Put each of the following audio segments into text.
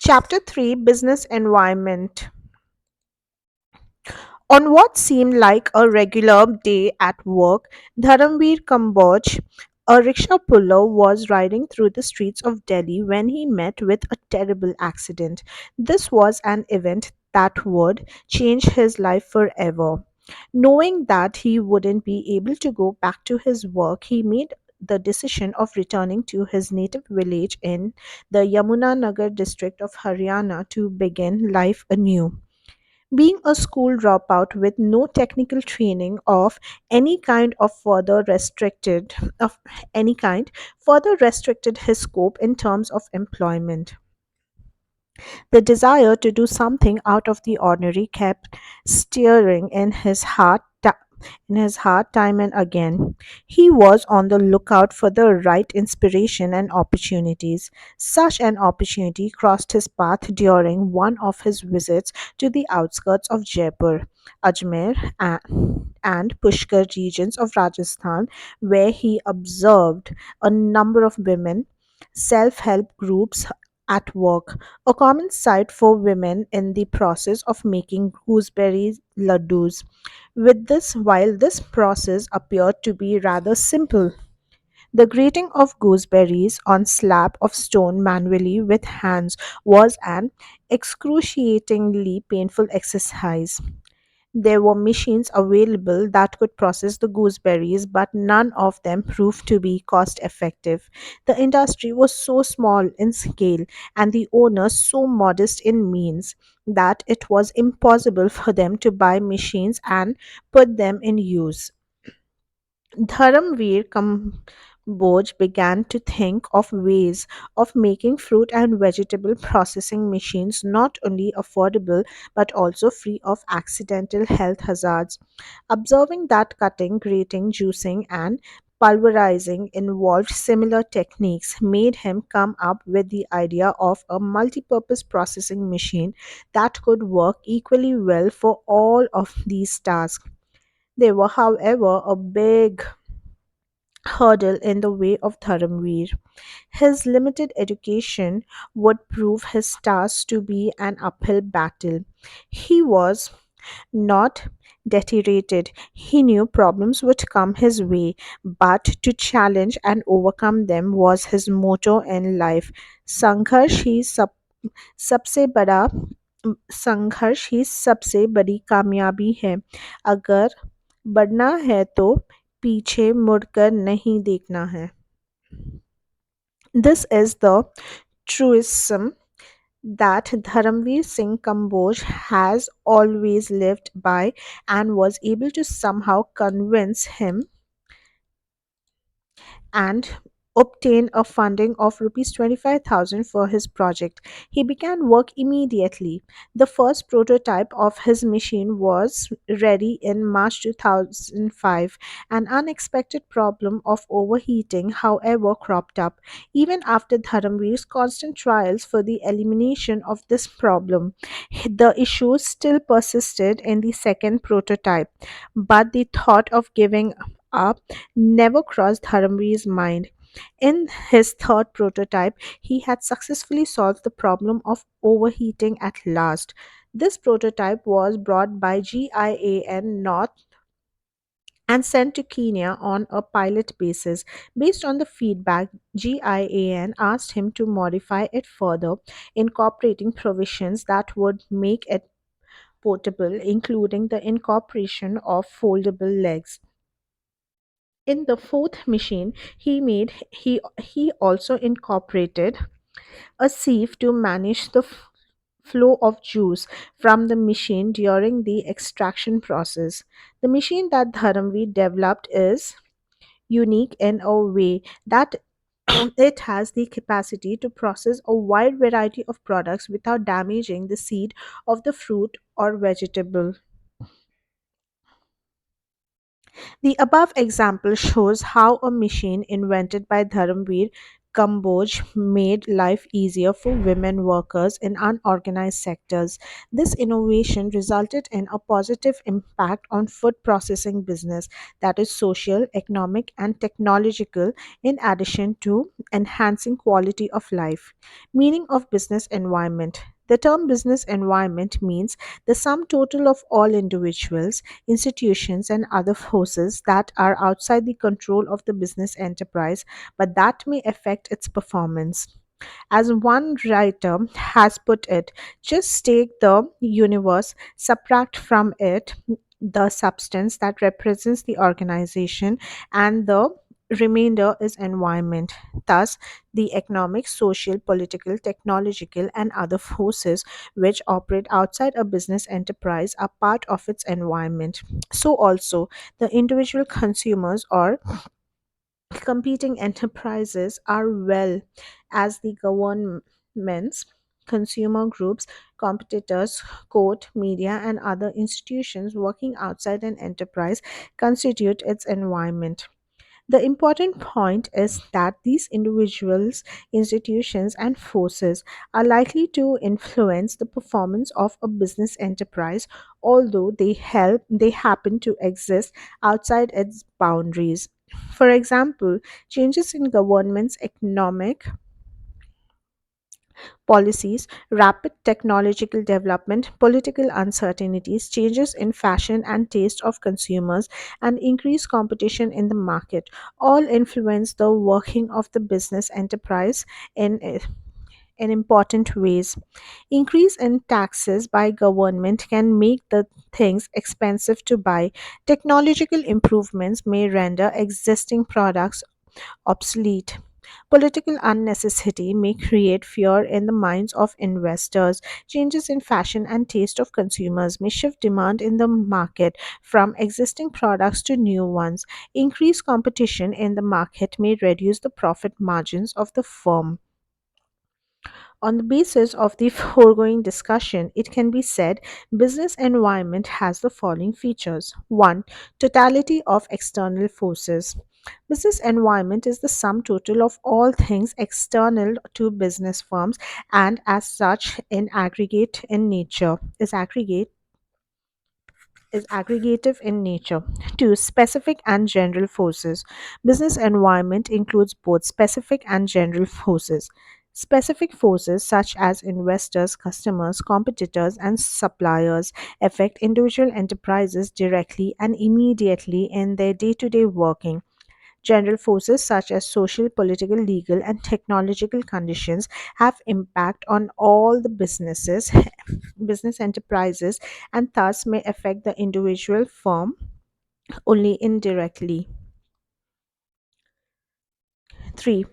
Chapter 3, Business Environment. On what seemed like a regular day at work, Dharamveer Kamboj, a rickshaw puller, was riding through the streets of Delhi when he met with a terrible accident. This was an event that would change his life forever. Knowing that he wouldn't be able to go back to his work, he made the decision of returning to his native village in the Yamunanagar district of Haryana to begin life anew. Being a school dropout with no technical training of any kind further restricted his scope in terms of employment. The desire to do something out of the ordinary kept stirring in his heart time and again. He was on the lookout for the right inspiration and opportunities. Such an opportunity crossed his path during one of his visits to the outskirts of Jaipur, Ajmer, and Pushkar regions of Rajasthan, where he observed a number of women self help groups at work, a common sight for women in the process of making gooseberry laddus. While this process appeared to be rather simple, the grating of gooseberries on slab of stone manually with hands was an excruciatingly painful exercise. There were machines available that could process the gooseberries, but none of them proved to be cost effective. The industry was so small in scale and the owners so modest in means that it was impossible for them to buy machines and put them in use. Dharamveer Kamboj began to think of ways of making fruit and vegetable processing machines not only affordable but also free of accidental health hazards. Observing that cutting, grating, juicing, and pulverizing involved similar techniques made him come up with the idea of a multi-purpose processing machine that could work equally well for all of these tasks. There were, however, a big hurdle in the way of Dharamveer. His limited education would prove his task to be an uphill battle. He was not deteriorated. He knew problems would come his way, but to challenge and overcome them was his motto in life. संघर्ष ही सब सबसे बड़ा संघर्ष ही सबसे बड़ी कामयाबी है अगर बढ़ना है तो पीछे मुड़कर नहीं देखना है. This is the truism that Dharamveer Singh Kamboj has always lived by and was able to somehow convince him and obtain a funding of rupees 25,000 for his project. He began work immediately. The first prototype of his machine was ready in March 2005. An unexpected problem of overheating, however, cropped up. Even after Dharamveer's constant trials for the elimination of this problem, the issue still persisted in the second prototype. But the thought of giving up never crossed Dharamveer's mind. In his third prototype, he had successfully solved the problem of overheating at last. This prototype was brought by GIAN North and sent to Kenya on a pilot basis. Based on the feedback, GIAN asked him to modify it further, incorporating provisions that would make it portable, including the incorporation of foldable legs. In the fourth machine he also incorporated a sieve to manage the flow of juice from the machine during the extraction process. The machine that Dharamveer developed is unique in a way that it has the capacity to process a wide variety of products without damaging the seed of the fruit or vegetable. The above example shows how a machine invented by Dharamveer Cambodge made life easier for women workers in unorganized sectors. This innovation resulted in a positive impact on food processing business, that is social, economic, and technological, in addition to enhancing quality of life. Meaning of business environment. The term business environment means the sum total of all individuals, institutions, and other forces that are outside the control of the business enterprise but that may affect its performance. As one writer has put it, just take the universe, subtract from it the substance that represents the organization, and the remainder is environment. Thus, the economic, social, political, technological, and other forces which operate outside a business enterprise are part of its environment. So, also, the individual consumers or competing enterprises are well as the governments, consumer groups, competitors, court, media, and other institutions working outside an enterprise constitute its environment. The important point is that these individuals, institutions, and forces are likely to influence the performance of a business enterprise, although they happen to exist outside its boundaries. For example, changes in government's economic policies, rapid technological development, political uncertainties, changes in fashion and taste of consumers, and increased competition in the market all influence the working of the business enterprise in important ways. Increase in taxes by government can make the things expensive to buy. Technological improvements may render existing products obsolete. Political unnecessity may create fear in the minds of investors. Changes in fashion and taste of consumers may shift demand in the market from existing products to new ones. Increased competition in the market may reduce the profit margins of the firm. On the basis of the foregoing discussion, it can be said business environment has the following features. 1. Totality of external forces. Business environment is the sum total of all things external to business firms and as such in aggregate in nature is aggregative in nature. 2. Specific and general forces. Business environment includes both specific and general forces. Specific forces such as investors, customers, competitors, and suppliers affect individual enterprises directly and immediately in their day to day working. General forces such as social, political, legal, and technological conditions have impact on all the business enterprises, and thus may affect the individual firm only indirectly. 3.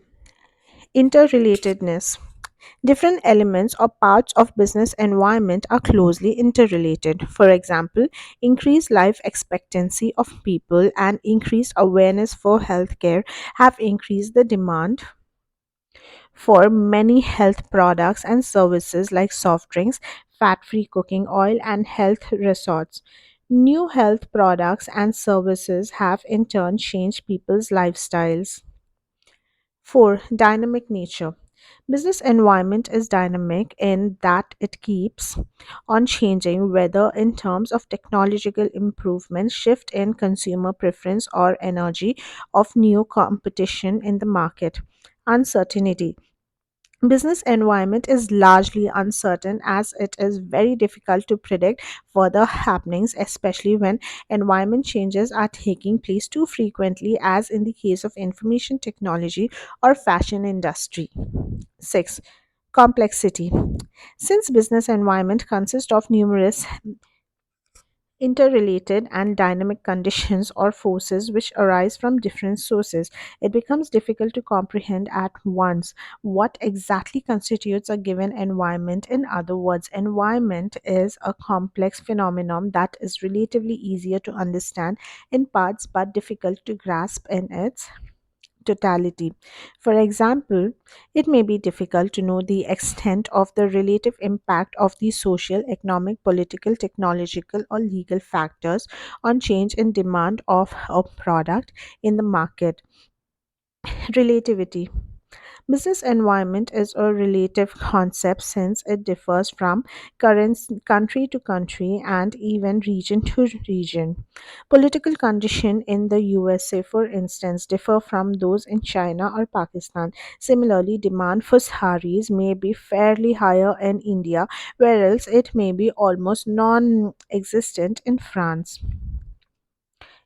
Interrelatedness. Different elements or parts of business environment are closely interrelated. For example, increased life expectancy of people and increased awareness for healthcare have increased the demand for many health products and services like soft drinks, fat free cooking oil, and health resorts. New health products and services have in turn changed people's lifestyles. 4. Dynamic nature. Business environment is dynamic in that it keeps on changing whether in terms of technological improvement, shift in consumer preference or energy of new competition in the market. Uncertainty. Business environment is largely uncertain as it is very difficult to predict further happenings, especially when environment changes are taking place too frequently as in the case of information technology or fashion industry. 6. Complexity. Since business environment consists of numerous interrelated and dynamic conditions or forces which arise from different sources, it becomes difficult to comprehend at once what exactly constitutes a given environment. In other words, environment is a complex phenomenon that is relatively easier to understand in parts but difficult to grasp in its totality. For example, it may be difficult to know the extent of the relative impact of the social, economic, political, technological, or legal factors on change in demand of a product in the market. Relativity. Business environment is a relative concept since it differs from country to country and even region to region. Political conditions in the USA, for instance, differ from those in China or Pakistan. Similarly, demand for saris may be fairly higher in India, whereas it may be almost non existent in France.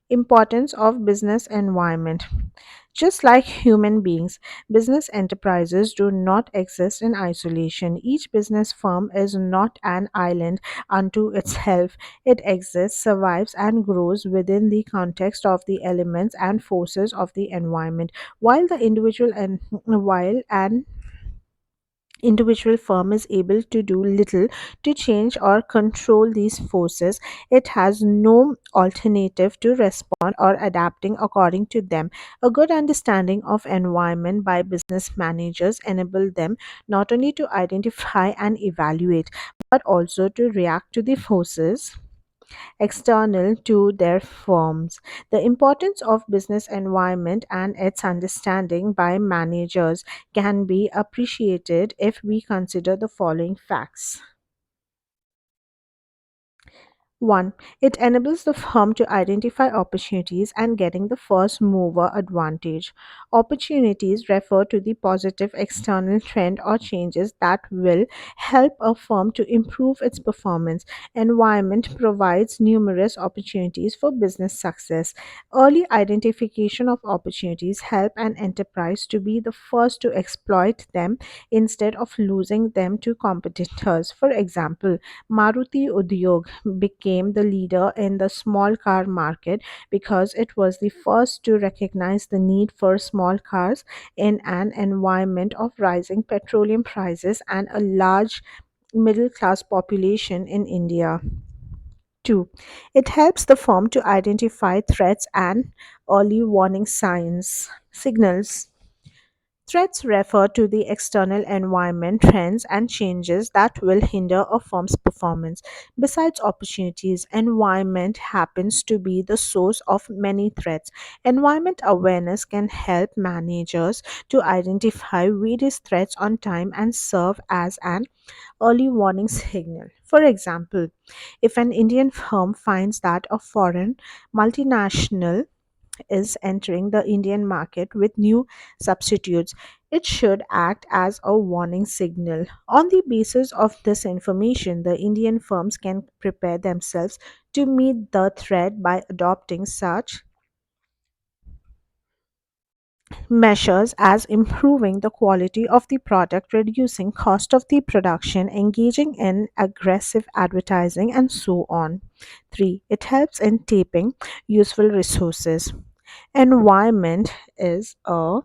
Importance of business environment. Just like human beings, business enterprises do not exist in isolation. Each business firm is not an island unto itself. It exists, survives, and grows within the context of the elements and forces of the environment. While an individual firm is able to do little to change or control these forces, it has no alternative to respond or adapting according to them. A good understanding of environment by business managers enable them not only to identify and evaluate but also to react to the forces external to their firms. The importance of business environment and its understanding by managers can be appreciated if we consider the following facts. 1. It enables the firm to identify opportunities and getting the first mover advantage. Opportunities refer to the positive external trend or changes that will help a firm to improve its performance. Environment provides numerous opportunities for business success. Early identification of opportunities help an enterprise to be the first to exploit them instead of losing them to competitors. For example, Maruti Udyog became the leader in the small car market because it was the first to recognize the need for small cars in an environment of rising petroleum prices and a large middle class population in India. 2. It helps the firm to identify threats and early warning signals. Threats refer to the external environment, trends, and changes that will hinder a firm's performance. Besides opportunities, environment happens to be the source of many threats. Environment awareness can help managers to identify various threats on time and serve as an early warning signal. For example, if an Indian firm finds that a foreign multinational is entering the Indian market with new substitutes, it should act as a warning signal. On the basis of this information, the Indian firms can prepare themselves to meet the threat by adopting such measures as improving the quality of the product, reducing cost of the production, engaging in aggressive advertising, and so on. 3. It helps in taping useful resources. Environment is a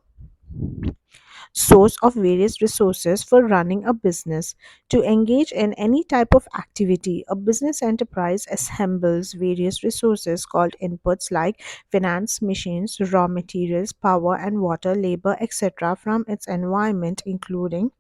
source of various resources for running a business. To engage in any type of activity, a business enterprise assembles various resources called inputs like finance, machines, raw materials, power and water, labor, etc., from its environment, including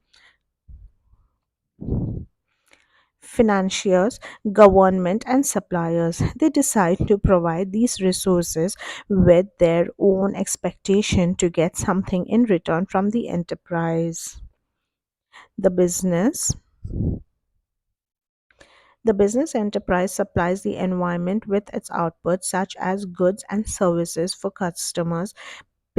financiers, government, and suppliers. They decide to provide these resources with their own expectation to get something in return from the enterprise. The business the business enterprise supplies the environment with its outputs such as goods and services for customers,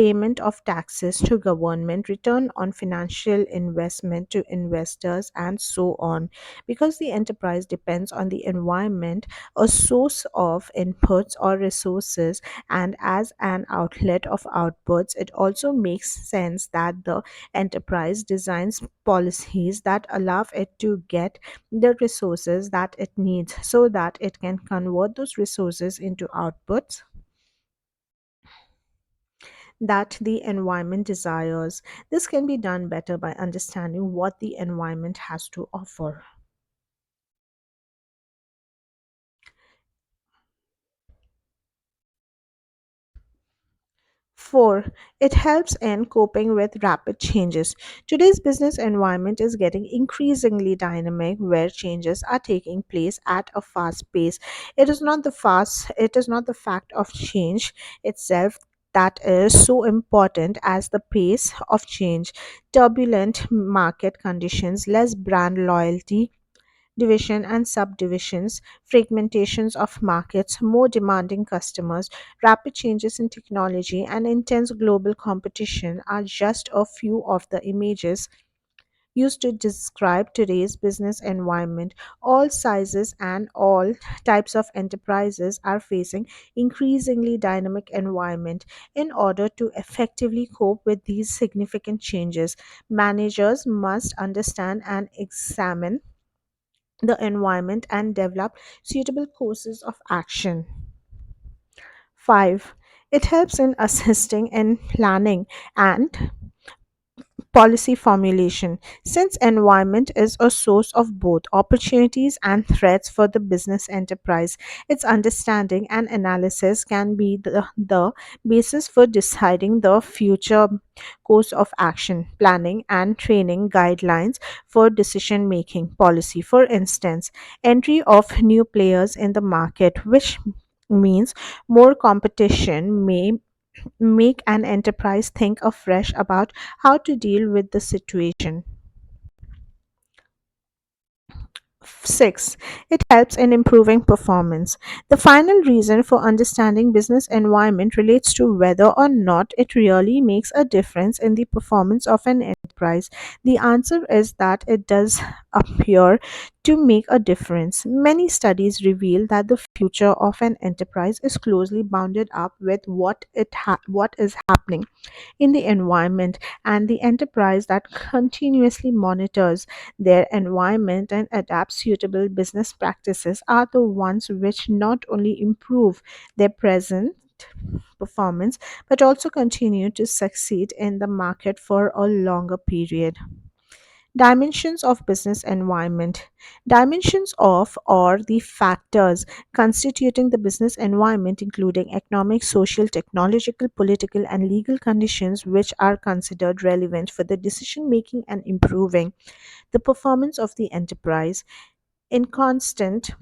payment of taxes to government, return on financial investment to investors, and so on. Because the enterprise depends on the environment, a source of inputs or resources, and as an outlet of outputs, it also makes sense that the enterprise designs policies that allow it to get the resources that it needs so that it can convert those resources into outputs that the environment desires. This can be done better by understanding what the environment has to offer. 4. It helps in coping with rapid changes. Today's business environment is getting increasingly dynamic where changes are taking place at a fast pace. It is not the fact of change itself that is so important as the pace of change. Turbulent market conditions, less brand loyalty, division and subdivisions, fragmentations of markets, more demanding customers, rapid changes in technology, and intense global competition are just a few of the images used to describe today's business environment. All sizes and all types of enterprises are facing increasingly dynamic environment. In order to effectively cope with these significant changes, managers must understand and examine the environment and develop suitable courses of action. 5. It helps in assisting in planning and policy formulation. Since environment is a source of both opportunities and threats for the business enterprise, its understanding and analysis can be the basis for deciding the future course of action, planning and training guidelines for decision making policy. For instance, entry of new players in the market, which means more competition, may make an enterprise think afresh about how to deal with the situation. 6. It helps in improving performance. The final reason for understanding business environment relates to whether or not it really makes a difference in the performance of an enterprise. The answer is that it does appear to make a difference. Many studies reveal that the future of an enterprise is closely bounded up with what is happening in the environment, and the enterprise that continuously monitors their environment and adapts suitable business practices are the ones which not only improve their present performance but also continue to succeed in the market for a longer period. Dimensions of business environment. Dimensions of or the factors constituting the business environment, including economic, social, technological, political, and legal conditions, which are considered relevant for the decision making and improving the performance of the enterprise. In contrast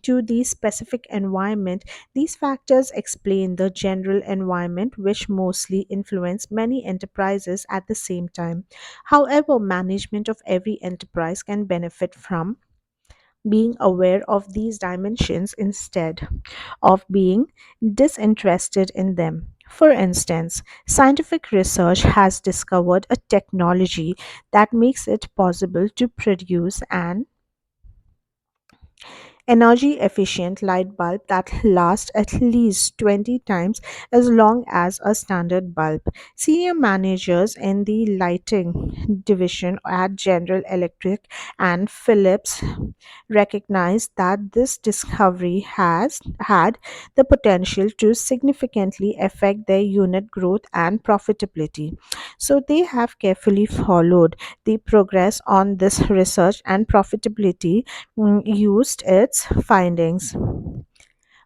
to the specific environment, these factors explain the general environment which mostly influence many enterprises at the same time. However, management of every enterprise can benefit from being aware of these dimensions instead of being disinterested in them. For instance, scientific research has discovered a technology that makes it possible to produce an energy efficient light bulb that lasts at least 20 times as long as a standard bulb. Senior managers in the lighting division at General Electric and Philips recognized that this discovery has had the potential to significantly affect their unit growth and profitability. So they have carefully followed the progress on this research and profitability used its findings.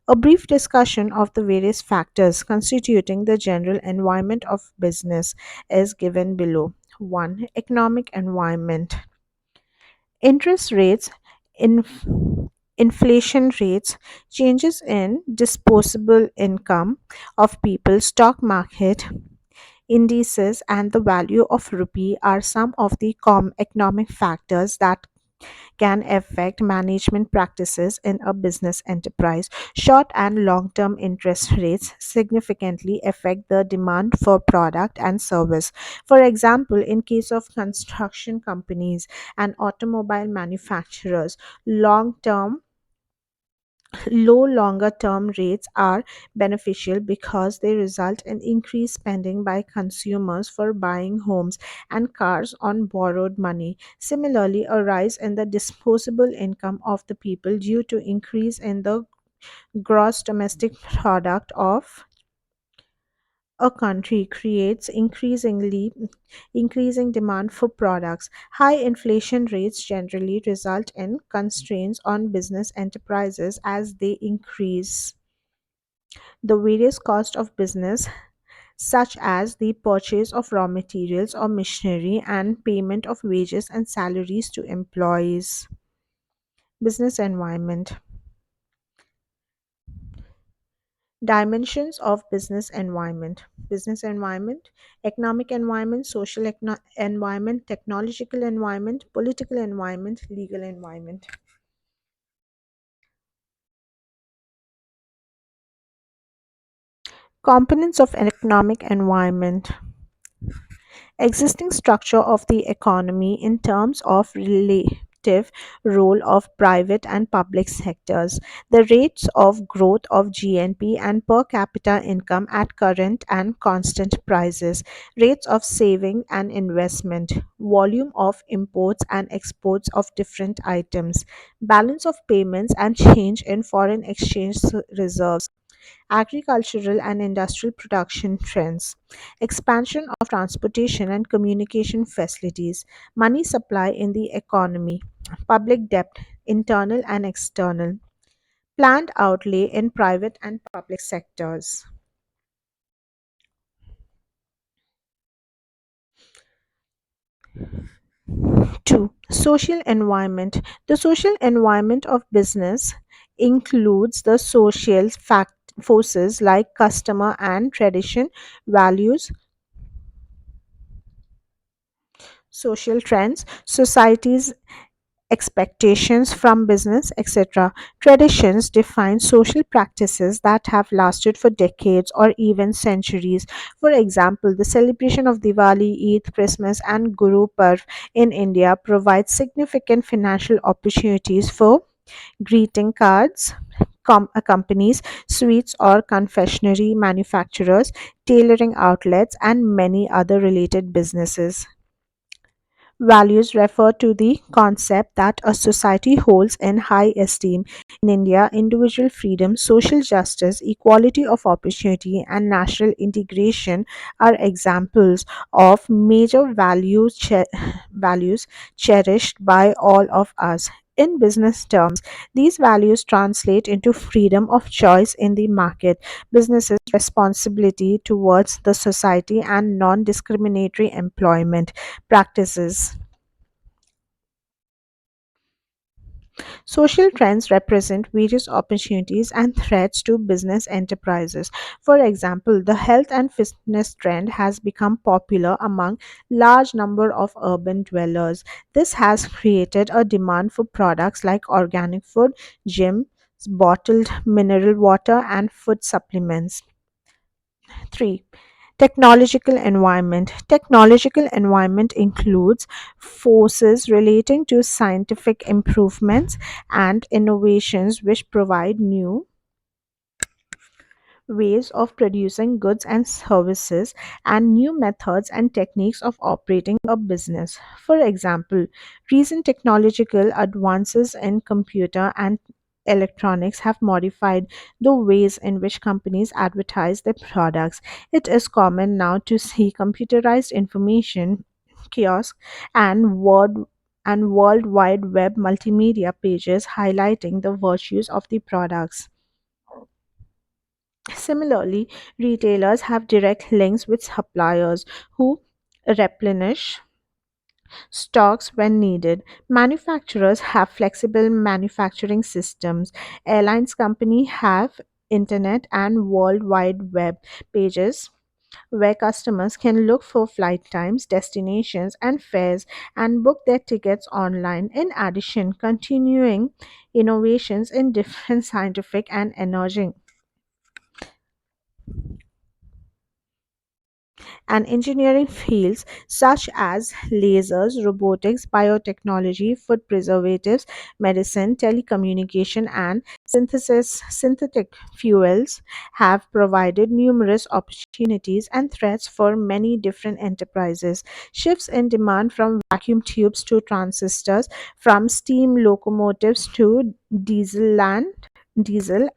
A brief discussion of the various factors constituting the general environment of business is given below. 1. Economic environment. Interest rates, inf- inflation rates, changes in disposable income of people, stock market indices, and the value of rupee are some of the economic factors that can affect management practices in a business enterprise. Short and long term interest rates significantly affect the demand for product and service. For example, in case of construction companies and automobile manufacturers, long term low longer term rates are beneficial because they result in increased spending by consumers for buying homes and cars on borrowed money. Similarly, a rise in the disposable income of the people due to increase in the gross domestic product of a country creates increasing demand for products. High inflation rates generally result in constraints on business enterprises as they increase the various costs of business, such as the purchase of raw materials or machinery and payment of wages and salaries to employees. Business environment. Dimensions of business environment, economic environment, environment, technological environment, political environment, legal environment. Components of economic environment: existing structure of the economy in terms of relative role of private and public sectors, the rates of growth of GNP and per capita income at current and constant prices, rates of saving and investment, volume of imports and exports of different items, balance of payments and change in foreign exchange reserves, agricultural and industrial production trends, expansion of transportation and communication facilities, money supply in the economy, public debt, internal and external, planned outlay in private and public sectors. 2. Social environment. The social environment of business includes the social forces like customer and tradition, values, social trends, society's expectations from business, etc. Traditions define social practices that have lasted for decades or even centuries. For example, the celebration of Diwali, Eid, Christmas, and Guru Parv in India provides significant financial opportunities for greeting cards. Companies, sweets or confectionery manufacturers, tailoring outlets, and many other related businesses. Values refer to the concept that a society holds in high esteem. In India, individual freedom, social justice, equality of opportunity, and national integration are examples of major values cherished by all of us. In business terms, these values translate into freedom of choice in the market, businesses' responsibility towards the society, and non discriminatory employment practices. Social trends represent various opportunities and threats to business enterprises. For example, the health and fitness trend has become popular among large number of urban dwellers. This has created a demand for products like organic food, gym, bottled mineral water and food supplements. 3. Technological environment includes forces relating to scientific improvements and innovations which provide new ways of producing goods and services and new methods and techniques of operating a business. For example, recent technological advances in computer and electronics have modified the ways in which companies advertise their products. It is common now to see computerized information kiosks and World Wide Web multimedia pages highlighting the virtues of the products. Similarly, retailers have direct links with suppliers who replenish stocks when needed. Manufacturers have flexible manufacturing systems. Airlines companies have internet and world wide web pages where customers can look for flight times, destinations, and fares and book their tickets online. In addition, continuing innovations in different scientific and engineering fields such as lasers, robotics, biotechnology, food preservatives, medicine, telecommunication, and synthetic fuels have provided numerous opportunities and threats for many different enterprises. Shifts in demand from vacuum tubes to transistors, from steam locomotives to diesel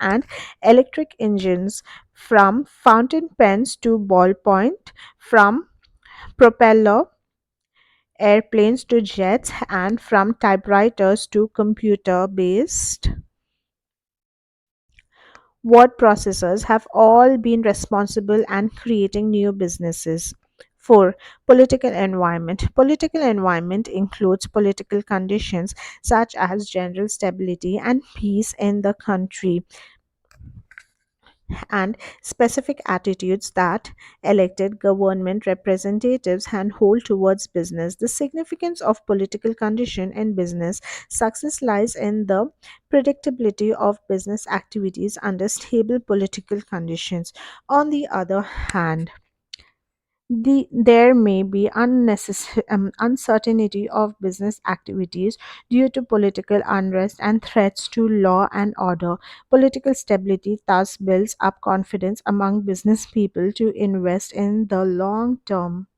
and electric engines, from fountain pens to ballpoint, from propeller airplanes to jets, and from typewriters to computer based word processors have all been responsible and creating new businesses. 4. Political environment. Political environment includes political conditions such as general stability and peace in the country, and specific attitudes that elected government representatives can hold towards business. The significance of political condition in business success lies in the predictability of business activities under stable political conditions. On the other hand, there may be uncertainty of business activities due to political unrest and threats to law and order. Political stability thus builds up confidence among business people to invest in the long term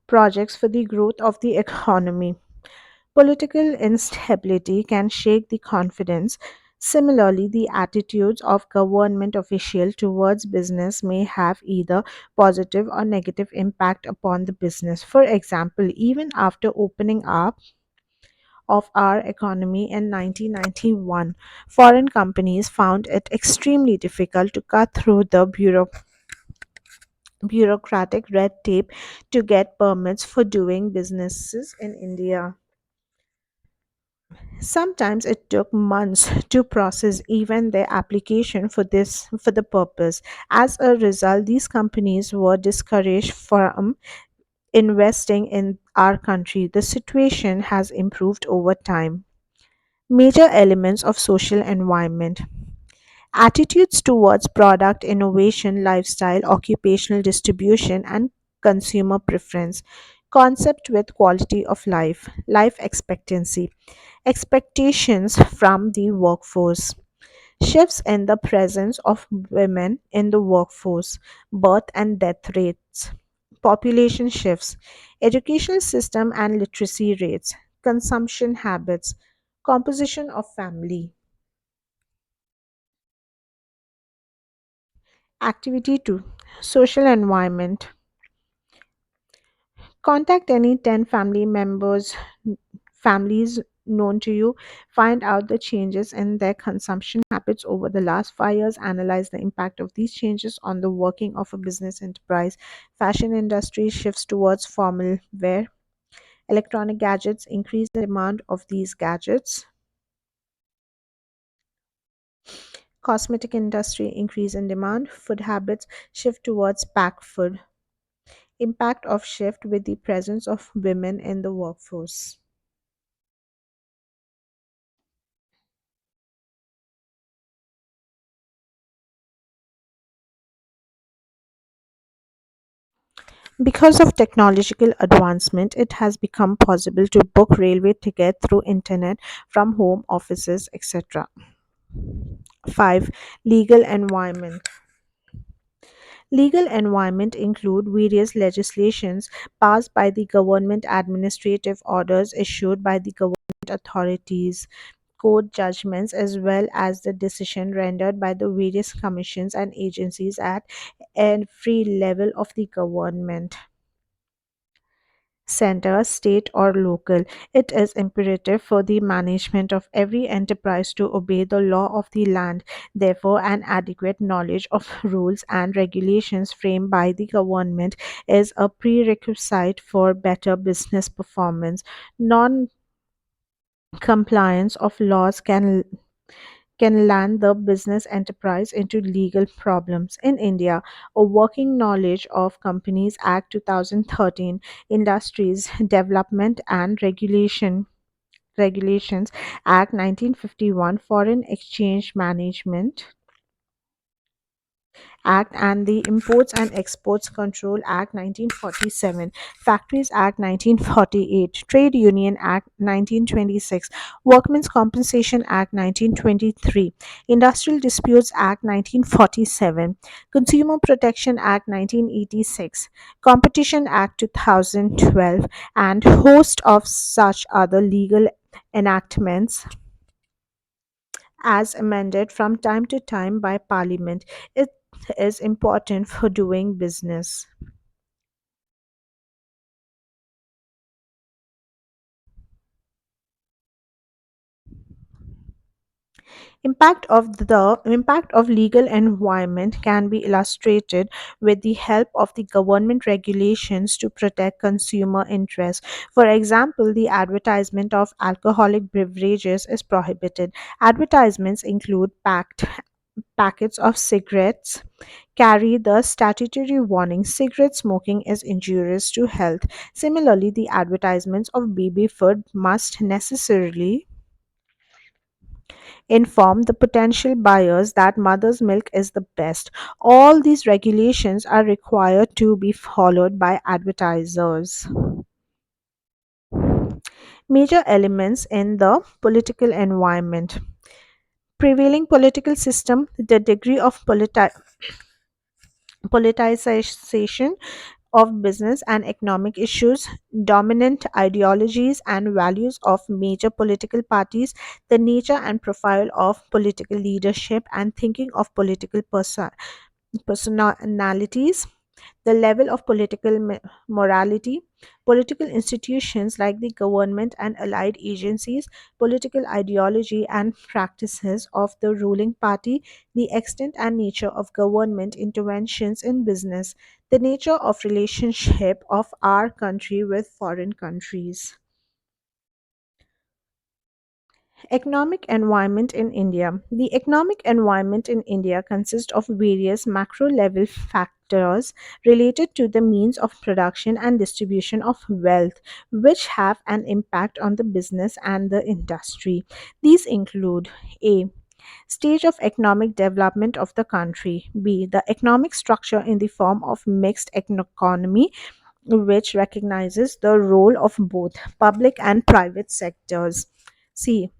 projects for the growth of the economy. Political instability can shake the confidence. Similarly, the attitudes of government officials towards business may have either positive or negative impact upon the business. For example, even after opening up of our economy in 1991, foreign companies found it extremely difficult to cut through the bureaucratic red tape to get permits for doing businesses in India. Sometimes it took months to process even their application for the purpose. As a result, these companies were discouraged from investing in our country. The situation has improved over time. Major elements of social environment. Attitudes towards product innovation, lifestyle, occupational distribution, and consumer preference. Concept with quality of life, life expectancy, expectations from the workforce, shifts in the presence of women in the workforce, birth and death rates, population shifts, education system and literacy rates, consumption habits, composition of family. Activity 2, social environment. Contact any 10 families known to you. Find out the changes in their consumption habits over the last 5 years. Analyze the impact of these changes on the working of a business enterprise. Fashion industry shifts towards formal wear. Electronic gadgets increase the demand of these gadgets. Cosmetic industry increase in demand. Food habits shift towards packed food. Impact of shift with the presence of women in the workforce. Because of technological advancement, it has become possible to book railway ticket through internet from home offices, etc. 5. Legal environment. Legal environment include various legislations passed by the government, administrative orders issued by the government authorities, court judgments, as well as the decision rendered by the various commissions and agencies at every level of the government, center, state, or local. It is imperative for the management of every enterprise to obey the law of the land. Therefore, an adequate knowledge of rules and regulations framed by the government is a prerequisite for better business performance. Non compliance of laws can land the business enterprise into legal problems. In India, a working knowledge of Companies Act 2013, Industries Development and Regulations Act 1951, Foreign Exchange Management Act, and the Imports and Exports Control Act 1947, Factories Act 1948, Trade Union Act 1926, Workmen's Compensation Act 1923, Industrial Disputes Act 1947, Consumer Protection Act 1986, Competition Act 2012, and host of such other legal enactments as amended from time to time by Parliament. It is important for doing business. Impact of legal environment can be illustrated with the help of the government regulations to protect consumer interests. For example, the advertisement of alcoholic beverages is prohibited. Advertisements include packed packets of cigarettes carry the statutory warning cigarette smoking is injurious to health. Similarly, the advertisements of baby food must necessarily inform the potential buyers that mother's milk is the best. All these regulations are required to be followed by advertisers. Major elements in the political environment. Prevailing political system, the degree of politicization of business and economic issues, dominant ideologies and values of major political parties, the nature and profile of political leadership and thinking of political personalities, the level of political morality, political institutions like the government and allied agencies, political ideology and practices of the ruling party, the extent and nature of government interventions in business, the nature of relationship of our country with foreign countries. Economic environment in India. The economic environment in India consists of various macro level factors related to the means of production and distribution of wealth, which have an impact on the business and the industry. These include A. Stage of economic development of the country. B. The economic structure in the form of mixed economy, which recognizes the role of both public and private sectors. C.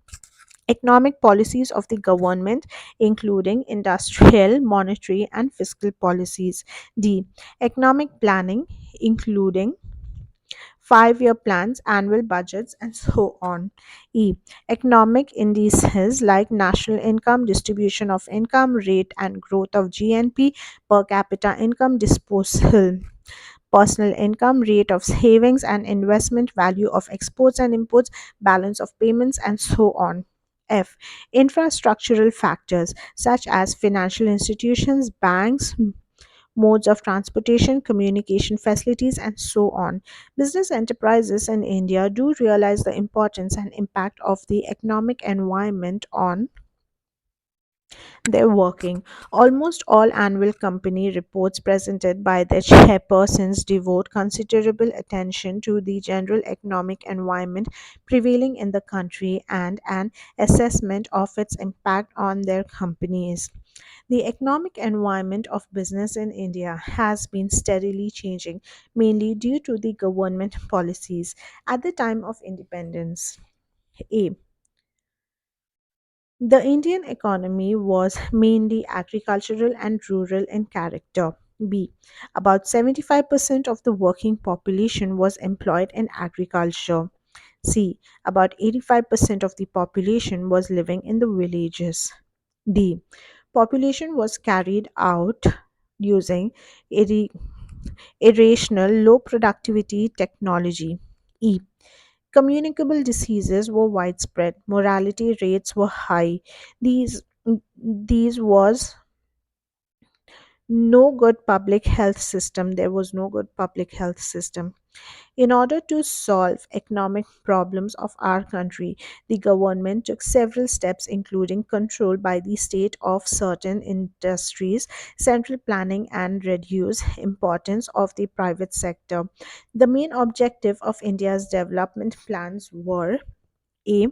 Economic policies of the government, including industrial, monetary, and fiscal policies. D. Economic planning, including 5-year plans, annual budgets, and so on. E. Economic indices like national income, distribution of income, rate and growth of GNP, per capita income, disposal personal income, rate of savings and investment, value of exports and imports, balance of payments, and so on. F. Infrastructural factors such as financial institutions, banks, modes of transportation, communication facilities, and so on. Business enterprises in India do realize the importance and impact of the economic environment on their working. Almost all annual company reports presented by their chairpersons devote considerable attention to the general economic environment prevailing in the country and an assessment of its impact on their companies. The economic environment of business in India has been steadily changing, mainly due to the government policies. At the time of independence, A. The Indian economy was mainly agricultural and rural in character. B. About 75% of the working population was employed in agriculture. C. About 85% of the population was living in the villages. D. Population was carried out using irri- irrational low productivity technology. E. Communicable diseases were widespread. Mortality rates were high. These these was no good public health system. There was no good public health system. In order to solve economic problems of our country, the government took several steps, including control by the state of certain industries, central planning, and reduce importance of the private sector. The main objective of India's development plans were: A.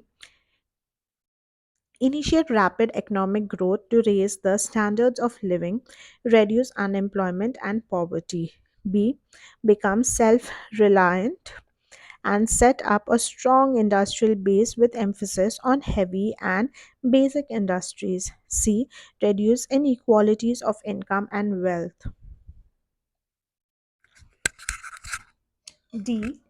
Initiate rapid economic growth to raise the standards of living, reduce unemployment and poverty. B. Become self reliant and set up a strong industrial base with emphasis on heavy and basic industries. C. Reduce inequalities of income and wealth. D.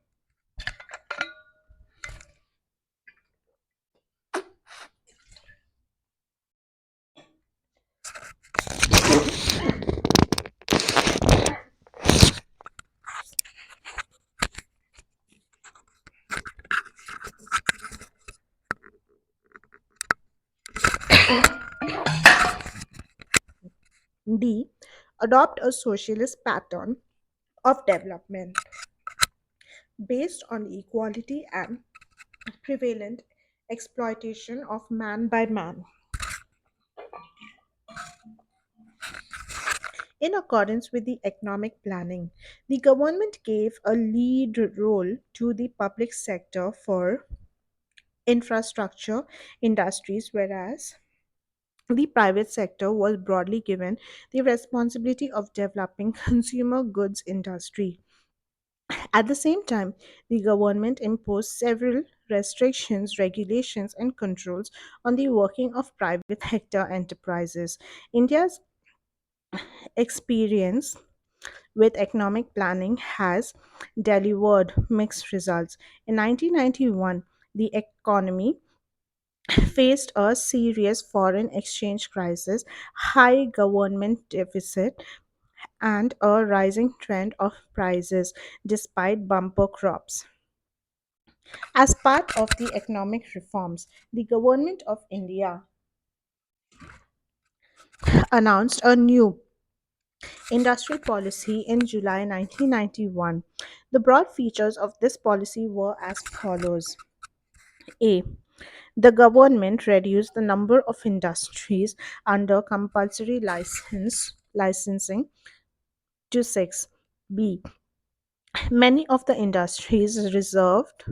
D. Adopt a socialist pattern of development based on equality and prevalent exploitation of man by man. In accordance with the economic planning, the government gave a lead role to the public sector for infrastructure industries, whereas the private sector was broadly given the responsibility of developing consumer goods industry. At the same time, the government imposed several restrictions, regulations, and controls on the working of private sector enterprises. India's experience with economic planning has delivered mixed results. In 1991, the economy faced a serious foreign exchange crisis, high government deficit, and a rising trend of prices despite bumper crops. As part of the economic reforms, the government of India announced a new industrial policy in July 1991. The broad features of this policy were as follows. A. The government reduced the number of industries under compulsory licensing to 6. B. Many of the industries reserved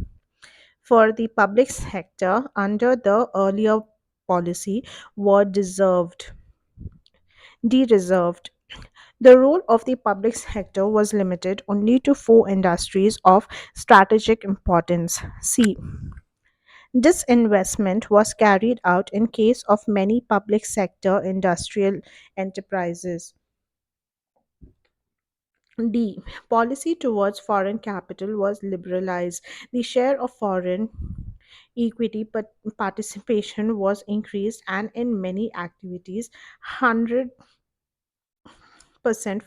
for the public sector under the earlier policy were de-reserved. The role of the public sector was limited only to four industries of strategic importance. C. Disinvestment was carried out in case of many public sector industrial enterprises. D. Policy towards foreign capital was liberalized. The share of foreign equity participation was increased, and in many activities, 100%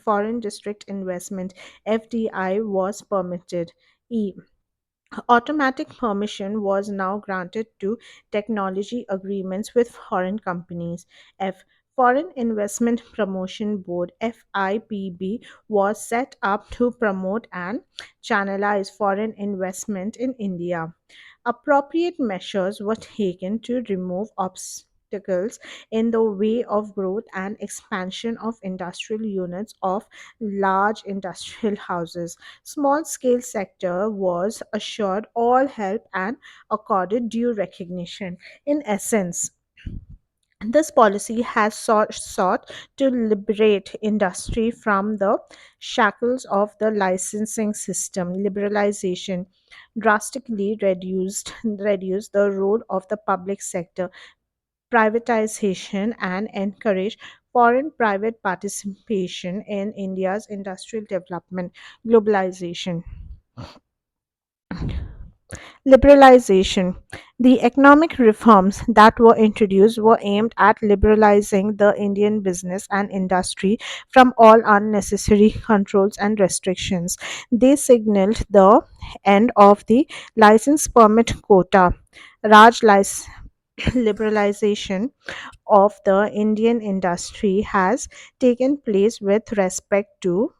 foreign district investment FDI was permitted. E. Automatic permission was now granted to technology agreements with foreign companies. F. Foreign Investment Promotion Board FIPB was set up to promote and channelize foreign investment in India. Appropriate measures were taken to remove obstacles in the way of growth and expansion of industrial units of large industrial houses. Small scale sector was assured all help and accorded due recognition. In essence, this policy has sought to liberate industry from the shackles of the licensing system. Liberalization drastically reduced the role of the public sector. Privatization and encouraged foreign private participation in India's industrial development. Globalization. Liberalization. The economic reforms that were introduced were aimed at liberalizing the Indian business and industry from all unnecessary controls and restrictions. They signaled the end of the license permit quota. Raj liberalization of the Indian industry has taken place with respect to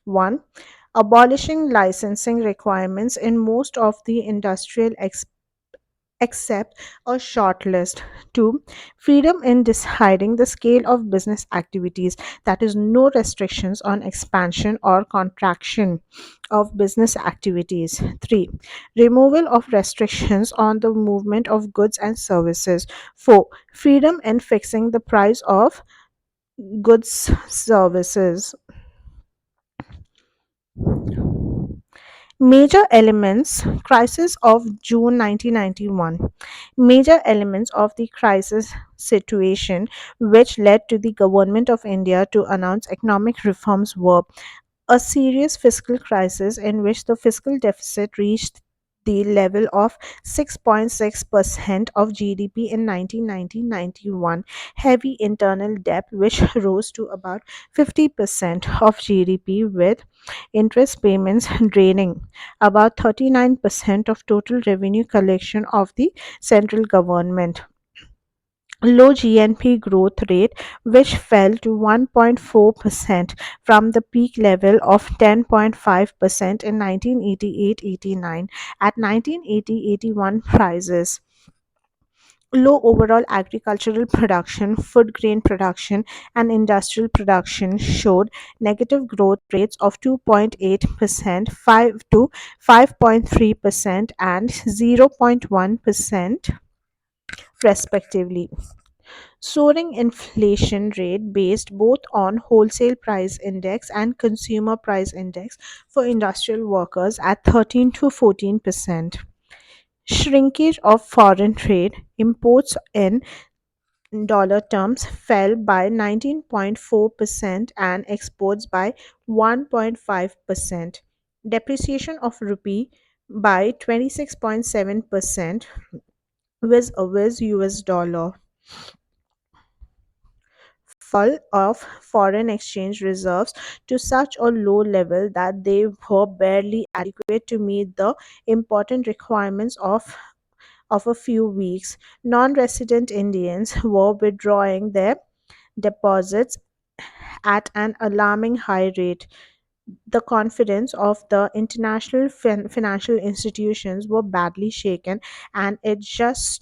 1. Abolishing licensing requirements in most of the industrial except a short list. 2. Freedom in deciding the scale of business activities, that is, no restrictions on expansion or contraction of business activities. 3. Removal of restrictions on the movement of goods and services. 4. Freedom in fixing the price of goods services. Major elements crisis of June 1991. Major elements of the crisis situation which led to the government of India to announce economic reforms were a serious fiscal crisis in which the fiscal deficit reached the level of 6.6% of GDP in 1990-91, heavy internal debt which rose to about 50% of GDP, with interest payments draining about 39% of total revenue collection of the central government. Low GNP growth rate, which fell to 1.4% from the peak level of 10.5% in 1988-89 at 1980-81 prices. Low overall agricultural production, food grain production, and industrial production showed negative growth rates of 2.8%, 5 to 5.3%, and 0.1% respectively. Soaring inflation rate based both on wholesale price index and consumer price index for industrial workers at 13 to 14%. Shrinkage of foreign trade, imports in dollar terms fell by 19.4% and exports by 1.5%. Depreciation of rupee by 26.7% vis US dollar. Fall of foreign exchange reserves to such a low level that they were barely adequate to meet the important requirements of a few weeks. Non resident Indians were withdrawing their deposits at an alarming high rate. The confidence of the international financial institutions were badly shaken, and in just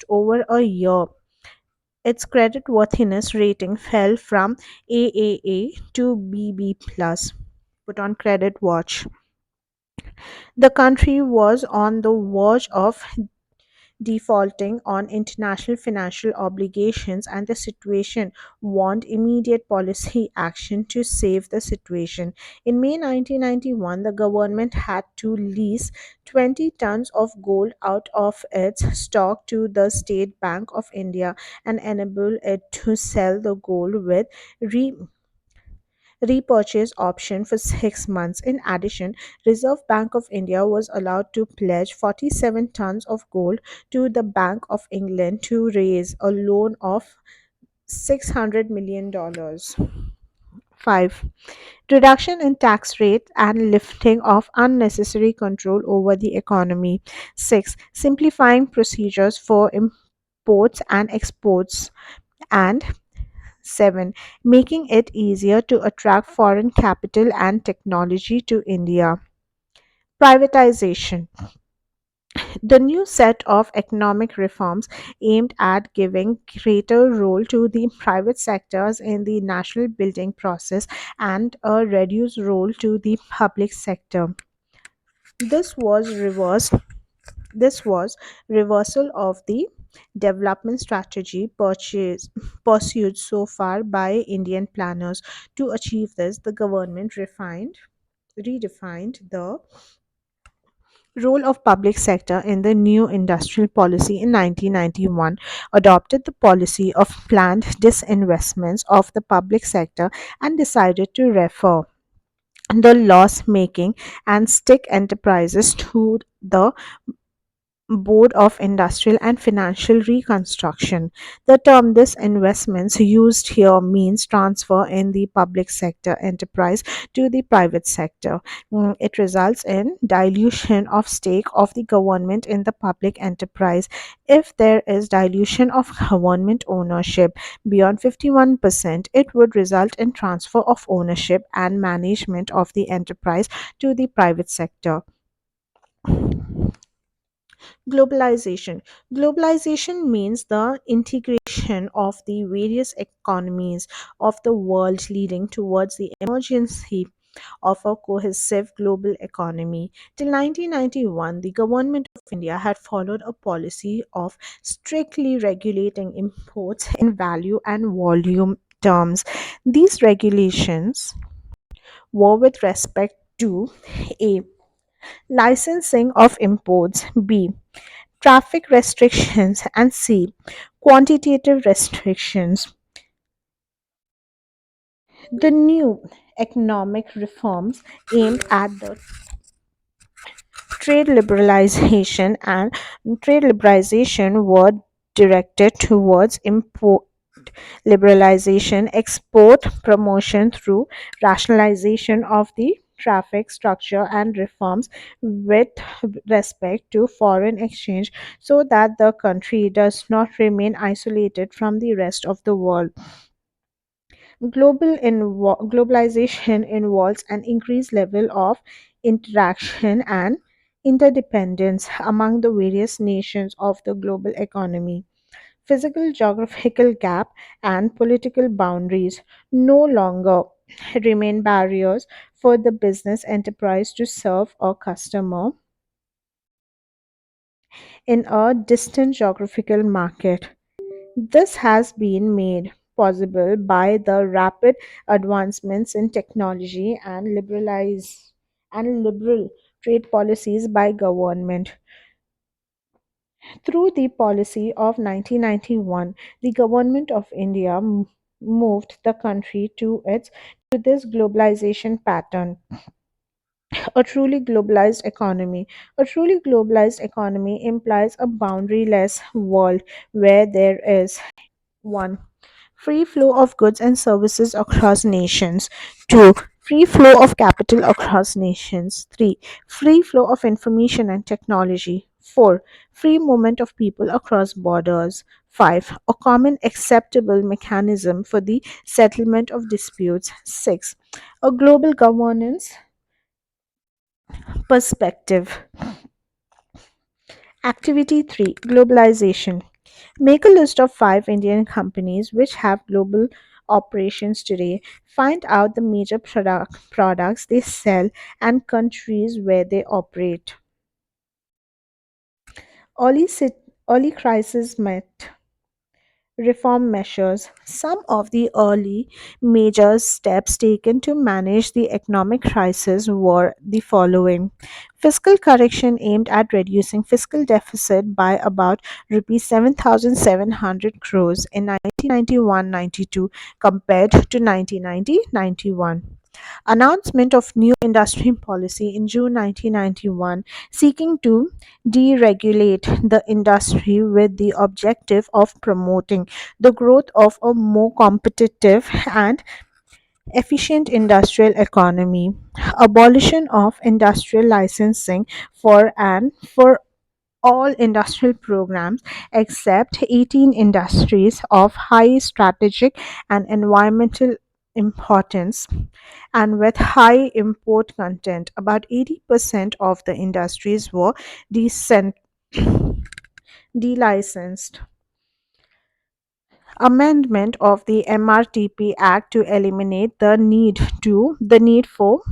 over a year, its creditworthiness rating fell from AAA to BB plus. Put on credit watch. The country was on the verge of defaulting on international financial obligations, and the situation warranted immediate policy action to save the situation. In May 1991, the government had to lease 20 tons of gold out of its stock to the State Bank of India and enable it to sell the gold with re- repurchase option for 6 months. In addition, Reserve Bank of India was allowed to pledge 47 tons of gold to the Bank of England to raise a loan of $600 million. dollars. 5. Reduction in tax rate and lifting of unnecessary control over the economy. 6. Simplifying procedures for imports and exports. And 7. Making it easier to attract foreign capital and technology to India. Privatization. The new set of economic reforms aimed at giving greater role to the private sectors in the national building process and a reduced role to the public sector. This was reversed This was reversal of the development strategy pursued so far by Indian planners. To achieve this, the government redefined the role of public sector in the new industrial policy in 1991, adopted the policy of planned disinvestments of the public sector, and decided to refer the loss making and stick enterprises to the Board of Industrial and Financial Reconstruction. The term disinvestments used here means transfer in the public sector enterprise to the private sector. It results in dilution of stake of the government in the public enterprise. If there is dilution of government ownership beyond 51%, it would result in transfer of ownership and management of the enterprise to the private sector. Globalization. Globalization means the integration of the various economies of the world, leading towards the emergence of a cohesive global economy. Till 1991, the government of India had followed a policy of strictly regulating imports in value and volume terms. These regulations were with respect to A. Licensing of imports, B. Traffic restrictions, and C. Quantitative restrictions. The new economic reforms aimed at the trade liberalization and trade liberalization were directed towards import liberalization, export promotion through rationalization of the traffic structure, and reforms with respect to foreign exchange so that the country does not remain isolated from the rest of the world. Globalization involves an increased level of interaction and interdependence among the various nations of the global economy. Physical geographical gap and political boundaries no longer remain barriers for the business enterprise to serve a customer in a distant geographical market. This has been made possible by the rapid advancements in technology and liberal trade policies by government. Through the policy of 1991, the government of India moved the country to this globalization pattern, a truly globalized economy. A truly globalized economy implies a boundaryless world where there is one, free flow of goods and services across nations. 2. Free flow of capital across nations. 3. Free flow of information and technology. 4. Free movement of people across borders. 5. A common acceptable mechanism for the settlement of disputes. 6. A global governance perspective. Activity 3. Globalization. Make a list of 5 Indian companies which have global operations today. Find out the major products they sell and countries where they operate. Early, early crisis met reform measures. Some of the early major steps taken to manage the economic crisis were the following: fiscal correction aimed at reducing fiscal deficit by about rupees 7,700 crores in 1991-92 compared to 1990-91. Announcement of new industry policy in June 1991 seeking to deregulate the industry with the objective of promoting the growth of a more competitive and efficient industrial economy. Abolition of industrial licensing for all industrial programs except 18 industries of high strategic and environmental importance and with high import content. About 80% of the industries were decent, delicensed. Amendment of the MRTP Act to eliminate the need for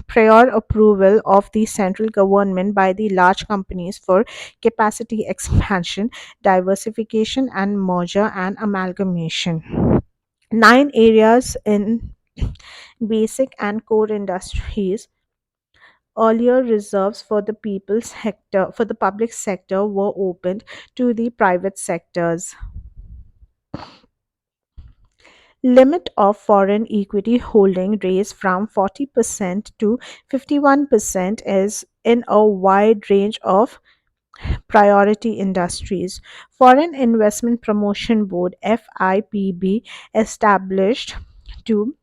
prior approval of the central government by the large companies for capacity expansion, diversification and merger and amalgamation. 9 areas in basic and core industries earlier reserves for the public sector were opened to the private sectors. Limit of foreign equity holding raised from 40% to 51% is in a wide range of priority industries. Foreign Investment Promotion Board FIPB established to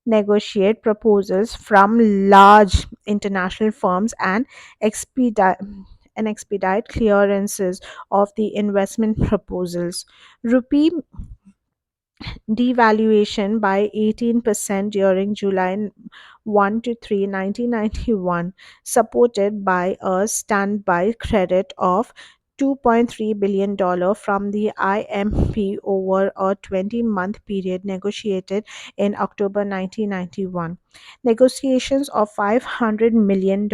negotiate proposals from large international firms and expedite clearances of the investment proposals. Rupee devaluation by 18% during July 1 to 3, 1991, supported by a standby credit of $2.3 billion from the IMF over a 20-month period negotiated in October 1991. Negotiations of $500 million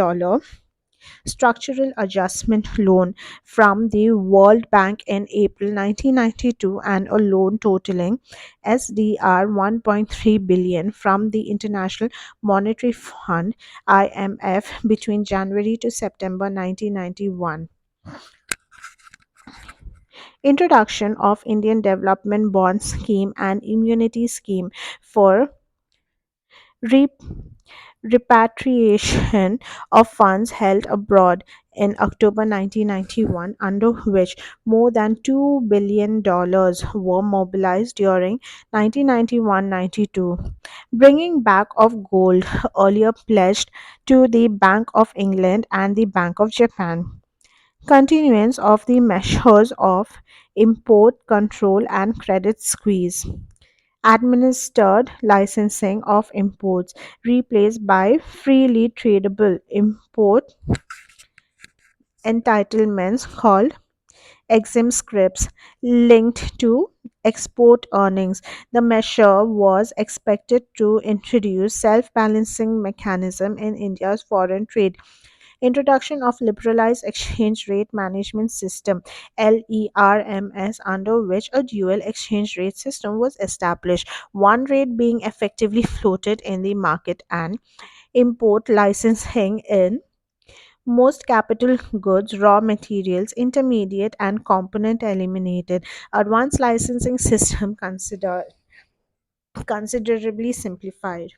structural adjustment loan from the World Bank in April 1992 and a loan totaling SDR 1.3 billion from the International Monetary Fund IMF between January to September 1991. Introduction of Indian Development Bond Scheme and Immunity Scheme for repatriation of funds held abroad in October 1991, under which more than $2 billion were mobilized during 1991-92. Bringing back of gold earlier pledged to the Bank of England and the Bank of Japan. Continuance of the measures of import control and credit squeeze. Administered licensing of imports replaced by freely tradable import entitlements called exempt scripts linked to export earnings. The measure was expected to introduce self-balancing mechanism in India's foreign trade. Introduction of liberalized exchange rate management system LERMS, under which a dual exchange rate system was established, one rate being effectively floated in the market and import licensing in most capital goods, raw materials, intermediate and component eliminated. Advanced licensing system considerably simplified.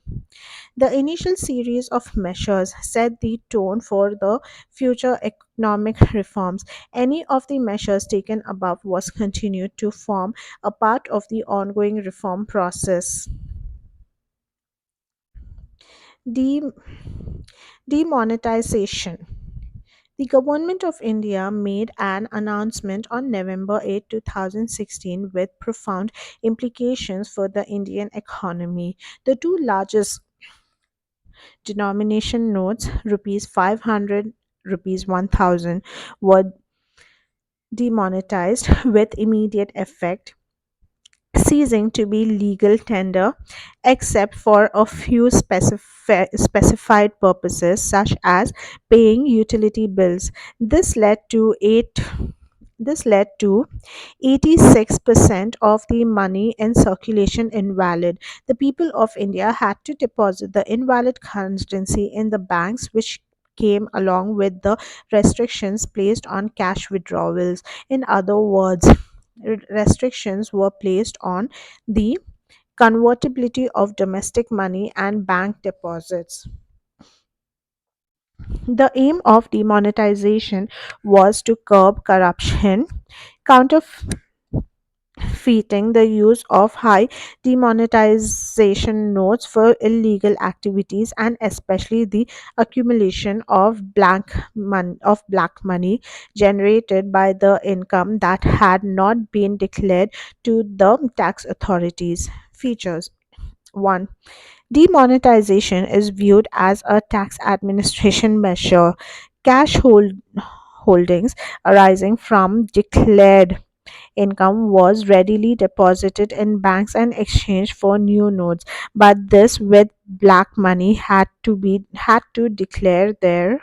The initial series of measures set the tone for the future economic reforms. Any of the measures taken above was continued to form a part of the ongoing reform process. De- Demonetization. The Government of India made an announcement on November 8, 2016, with profound implications for the Indian economy. The two largest denomination notes, rupees 500, rupees 1000, were demonetized with immediate effect, ceasing to be legal tender except for a few specified purposes such as paying utility bills. This led to 86% of the money in circulation invalid. The people of India had to deposit the invalid currency in the banks, which came along with the restrictions placed on cash withdrawals. In other words, restrictions were placed on the convertibility of domestic money and bank deposits. The aim of demonetization was to curb corruption, counterfeiting the use of high demonetization notes for illegal activities, and especially the accumulation of black money generated by the income that had not been declared to the tax authorities. Features: 1. Demonetization is viewed as a tax administration measure. Holdings arising from declared income was readily deposited in banks and exchanged for new notes, but this with black money had to declare their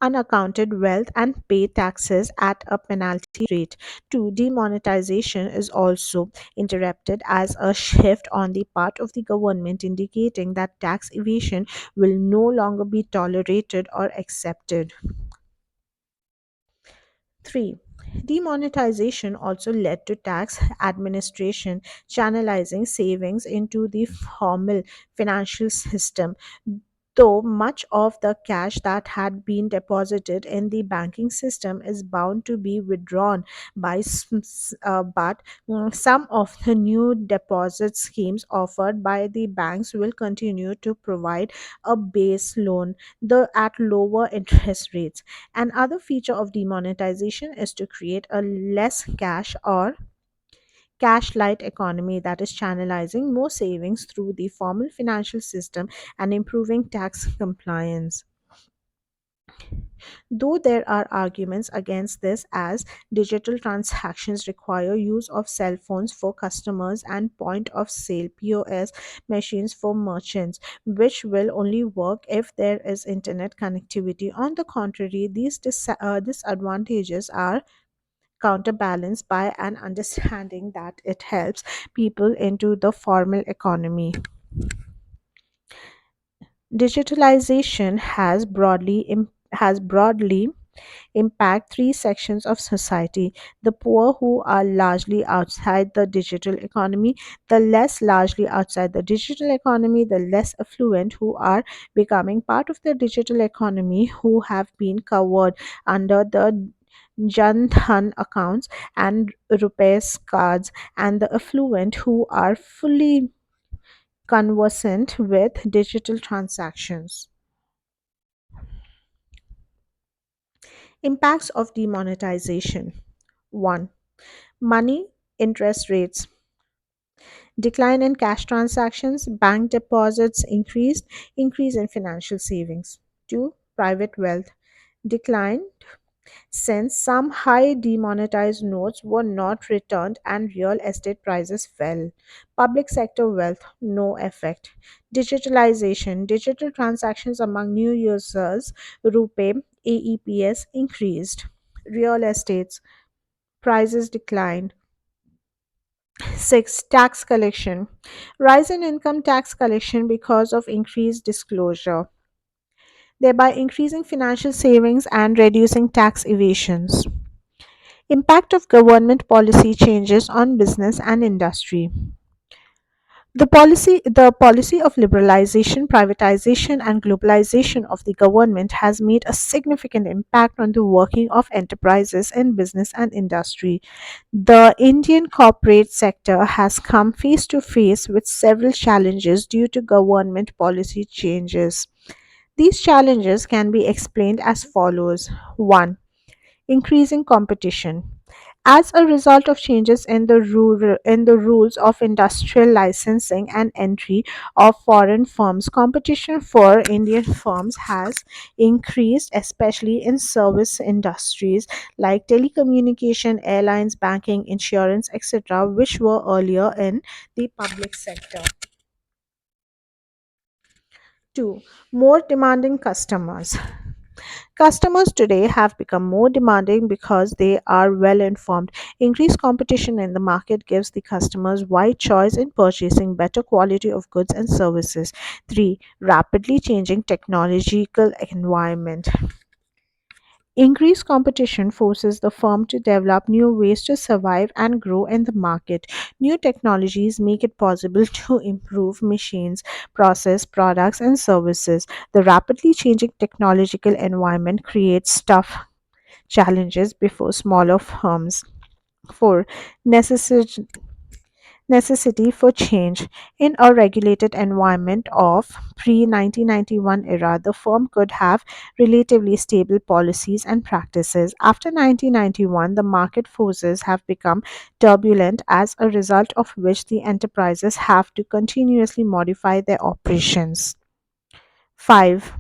unaccounted wealth and pay taxes at a penalty rate. 2. Demonetization is also interpreted as a shift on the part of the government, indicating that tax evasion will no longer be tolerated or accepted. 3. Demonetization also led to tax administration channelizing savings into the formal financial system. Though much of the cash that had been deposited in the banking system is bound to be withdrawn but some of the new deposit schemes offered by the banks will continue to provide a base loan at lower interest rates. Another feature of demonetization is to create a less cash or cash light economy that is channelizing more savings through the formal financial system and improving tax compliance. Though there are arguments against this, as digital transactions require use of cell phones for customers and point of sale POS machines for merchants, which will only work if there is internet connectivity. On the contrary, these disadvantages are counterbalanced by an understanding that it helps people into the formal economy. Digitalization has broadly impact three sections of society: the poor, who are largely outside the digital economy; the less largely outside the digital economy; the less affluent, who are becoming part of the digital economy, who have been covered under the Jan Dhan accounts and rupees cards; and the affluent, who are fully conversant with digital transactions. Impacts of demonetization: 1. Money interest rates. Decline in cash transactions, bank deposits increased, increase in financial savings. 2. private wealth declined since some high demonetized notes were not returned and real estate prices fell. Public sector wealth, no effect. Digitalization, digital transactions among new users, RuPay, AEPS increased. Real estates, prices declined. 6. Tax collection. Rise in income tax collection because of increased disclosure, thereby increasing financial savings and reducing tax evasions. Impact of government policy changes on business and industry. The policy of liberalization, privatization, and globalization of the government has made a significant impact on the working of enterprises in business and industry. The Indian corporate sector has come face to face with several challenges due to government policy changes. These challenges can be explained as follows. 1. Increasing competition. As a result of changes in the rules of industrial licensing and entry of foreign firms, competition for Indian firms has increased, especially in service industries like telecommunication, airlines, banking, insurance, etc., which were earlier in the public sector. 2. More demanding customers. Customers today have become more demanding because they are well informed. Increased competition in the market gives the customers wide choice in purchasing better quality of goods and services. 3. Rapidly changing technological environment. Increased competition forces the firm to develop new ways to survive and grow in the market. New technologies make it possible to improve machines, process, products, and services. The rapidly changing technological environment creates tough challenges before smaller firms. 4. Necessity necessity for change. In a regulated environment of pre 1991 era, the firm could have relatively stable policies and practices. After 1991, the market forces have become turbulent, as a result of which the enterprises have to continuously modify their operations. 5.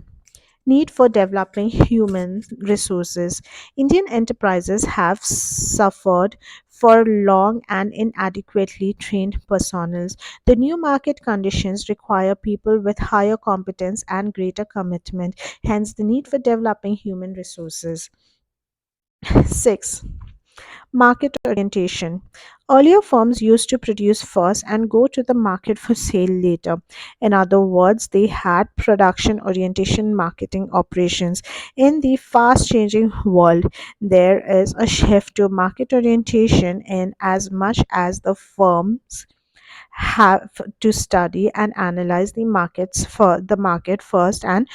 Need for developing human resources. Indian enterprises have suffered for long and inadequately trained personnel. The new market conditions require people with higher competence and greater commitment, hence, the need for developing human resources. 6. Market orientation. Earlier firms used to produce first and go to the market for sale later. In other words, they had production orientation marketing operations. In the fast changing world, there is a shift to market orientation in as much as the firms have to study and analyze the market first and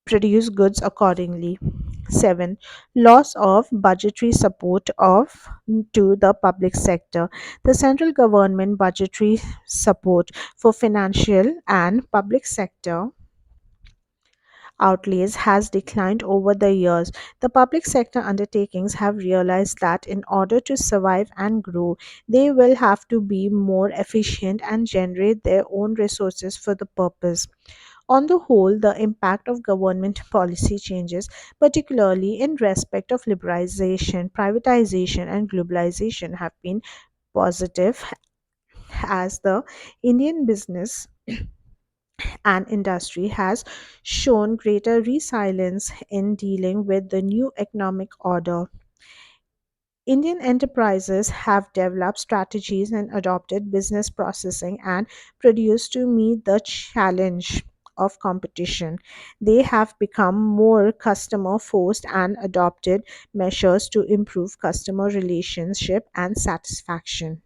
produce goods accordingly. 7. Loss of budgetary support of to the public sector. The central government budgetary support for financial and public sector outlays has declined over the years. The public sector undertakings have realized that in order to survive and grow, they will have to be more efficient and generate their own resources for the purpose. On the whole, the impact of government policy changes, particularly in respect of liberalization, privatization, and globalization, have been positive, as the Indian business and industry has shown greater resilience in dealing with the new economic order. Indian enterprises have developed strategies and adopted business processing and produced to meet the challenge of competition. They have become more customer forced and adopted measures to improve customer relationship and satisfaction.